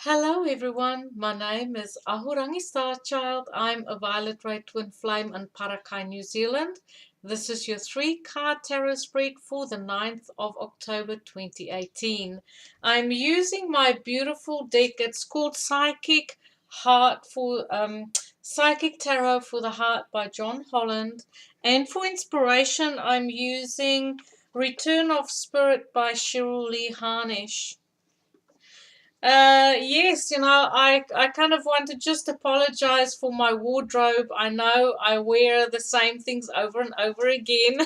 Hello everyone, my name is Ahorangi Starchild. I'm a Violet Ray Twin Flame in Parakai, New Zealand. This is your 3-card tarot spread for the 9th of October 2018. I'm using my beautiful deck. It's called Psychic Tarot for the Heart by John Holland. And for inspiration, I'm using Return of Spirit by Cheryl Lee Harnish. Yes, I kind of want to just apologize for my wardrobe. I know I wear the same things over and over again.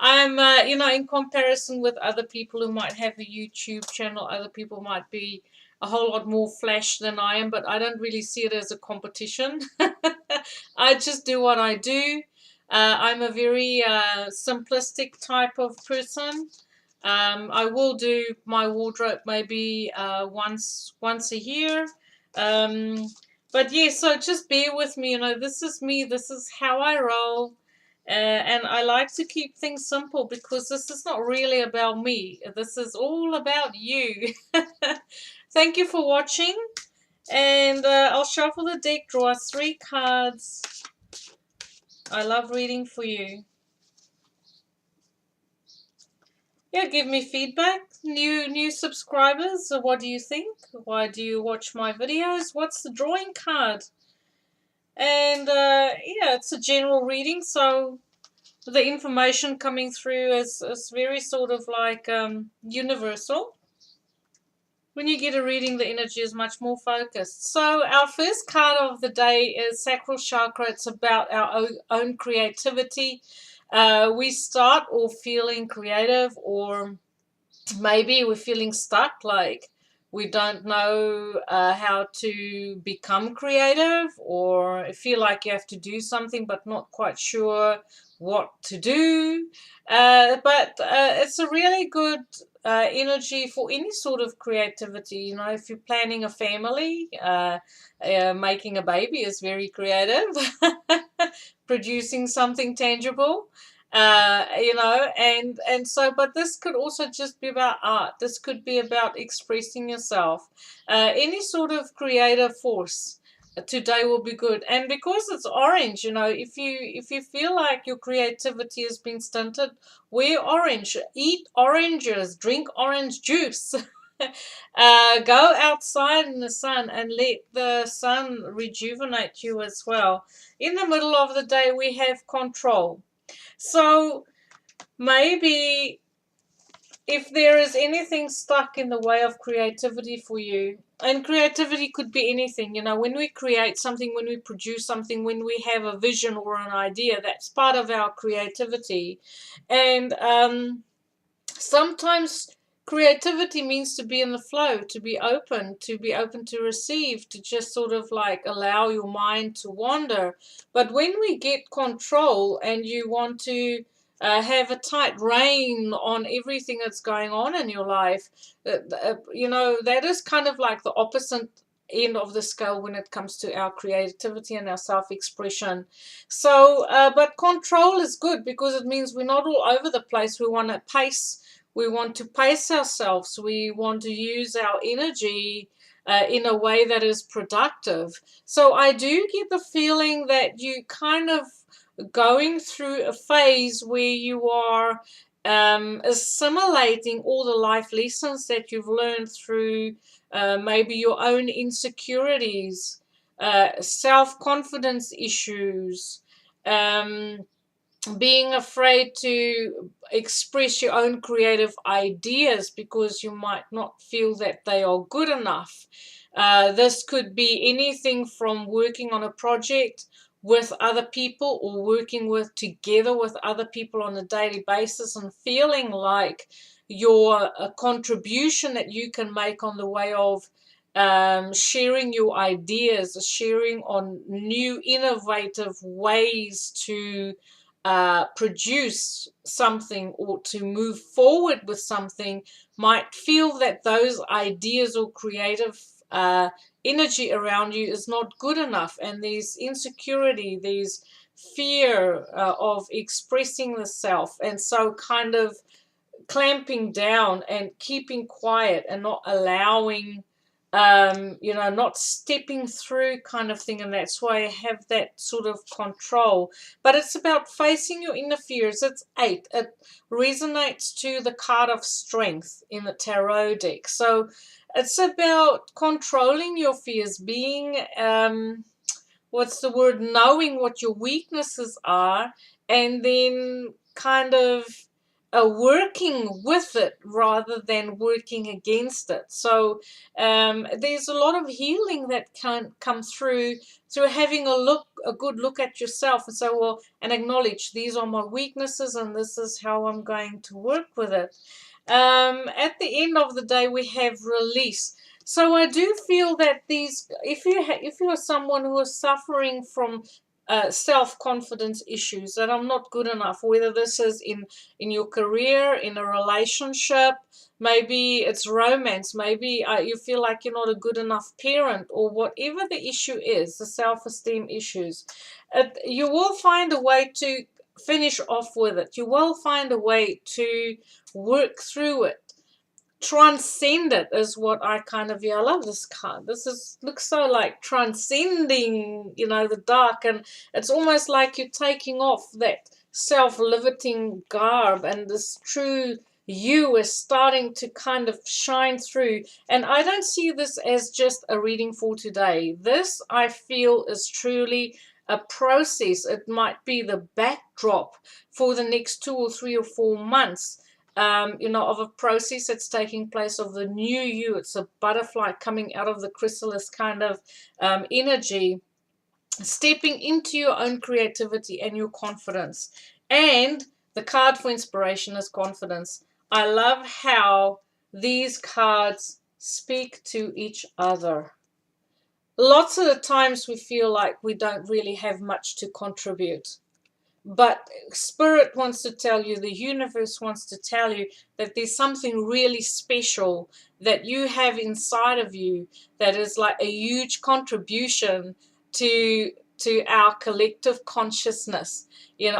I'm, in comparison with other people who might have a YouTube channel, other people might be a whole lot more flash than I am, but I don't really see it as a competition. I just do what I do. I'm a very simplistic type of person. I will do my wardrobe maybe once a year. Um, but yeah, so just bear with me. This is me. This is how I roll. And I like to keep things simple because this is not really about me. This is all about you. Thank you for watching. And I'll shuffle the deck, draw 3 cards. I love reading for you. Yeah, give me feedback. New subscribers. So what do you think? Why do you watch my videos? What's the drawing card? And yeah, it's a general reading, so the information coming through is very sort of like universal. When you get a reading, the energy is much more focused. So our first card of the day is Sacral Chakra. It's about our own creativity. We start off feeling creative, or maybe we're feeling stuck, like we don't know how to become creative, or feel like you have to do something but not quite sure what to do. But it's a really good energy for any sort of creativity. If you're planning a family, making a baby is very creative. Producing something tangible, and so, but this could also just be about art. This could be about expressing yourself. Any sort of creative force today will be good. And because it's orange, if you feel like your creativity has been stunted, wear orange, eat oranges, drink orange juice. Go outside in the sun and let the sun rejuvenate you as well. In the middle of the day, we have control. So maybe if there is anything stuck in the way of creativity for you, and creativity could be anything, when we create something, when we produce something, when we have a vision or an idea, that's part of our creativity. And sometimes creativity means to be in the flow, to be open to receive, to just sort of like allow your mind to wander. But when we get control and you want to have a tight rein on everything that's going on in your life, that is kind of like the opposite end of the scale when it comes to our creativity and our self-expression. So but control is good because it means we're not all over the place. We want to pace ourselves. We want to use our energy in a way that is productive. So I do get the feeling that you kind of going through a phase where you are assimilating all the life lessons that you've learned through maybe your own insecurities, self-confidence issues, being afraid to express your own creative ideas because you might not feel that they are good enough. This could be anything from working on a project with other people, or working together with other people on a daily basis, and feeling like your contribution that you can make on the way of sharing your ideas, sharing on new innovative ways to produce something or to move forward with something, might feel that those ideas or creative energy around you is not good enough, and there's insecurity, there's fear of expressing the self, and so kind of clamping down and keeping quiet and not allowing not stepping through kind of thing, and that's why I have that sort of control. But it's about facing your inner fears. It's 8. It resonates to the card of strength in the tarot deck. So it's about controlling your fears, being what's the word, knowing what your weaknesses are, and then kind of working with it rather than working against it. So there's a lot of healing that can come through having a good look at yourself and say, well, and acknowledge these are my weaknesses and this is how I'm going to work with it. At the end of the day, we have release. So I do feel that if you're someone who is suffering from self-confidence issues, that I'm not good enough, whether this is in your career, in a relationship, maybe it's romance, maybe you feel like you're not a good enough parent, or whatever the issue is, the self-esteem issues, you will find a way to finish off with it. You will find a way to work through it. Transcend it is what I kind of, I love this card. Looks so like transcending, the dark, and it's almost like you're taking off that self-limiting garb, and this true you is starting to kind of shine through. And I don't see this as just a reading for today. This, I feel, is truly a process. It might be the backdrop for the next 2 or 3 or 4 months, of a process that's taking place, of the new you. It's a butterfly coming out of the chrysalis kind of energy, stepping into your own creativity and your confidence. And the card for inspiration is confidence. I love how these cards speak to each other. Lots of the times we feel like we don't really have much to contribute. But Spirit wants to tell you, the universe wants to tell you that there's something really special that you have inside of you that is like a huge contribution to our collective consciousness,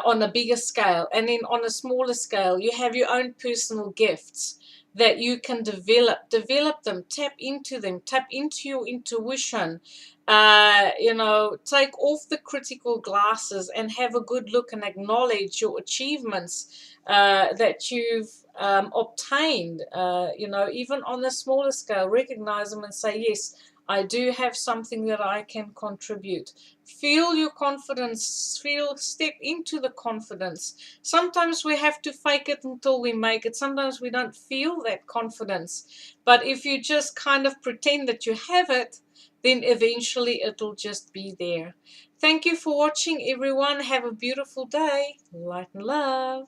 on a bigger scale. And then on a smaller scale, you have your own personal gifts that you can develop them, tap into your intuition, take off the critical glasses and have a good look and acknowledge your achievements that you've obtained, even on a smaller scale. Recognize them and say, yes, I do have something that I can contribute. Feel your confidence, step into the confidence. Sometimes we have to fake it until we make it. Sometimes we don't feel that confidence. But if you just kind of pretend that you have it, then eventually it'll just be there. Thank you for watching, everyone. Have a beautiful day. Light and love.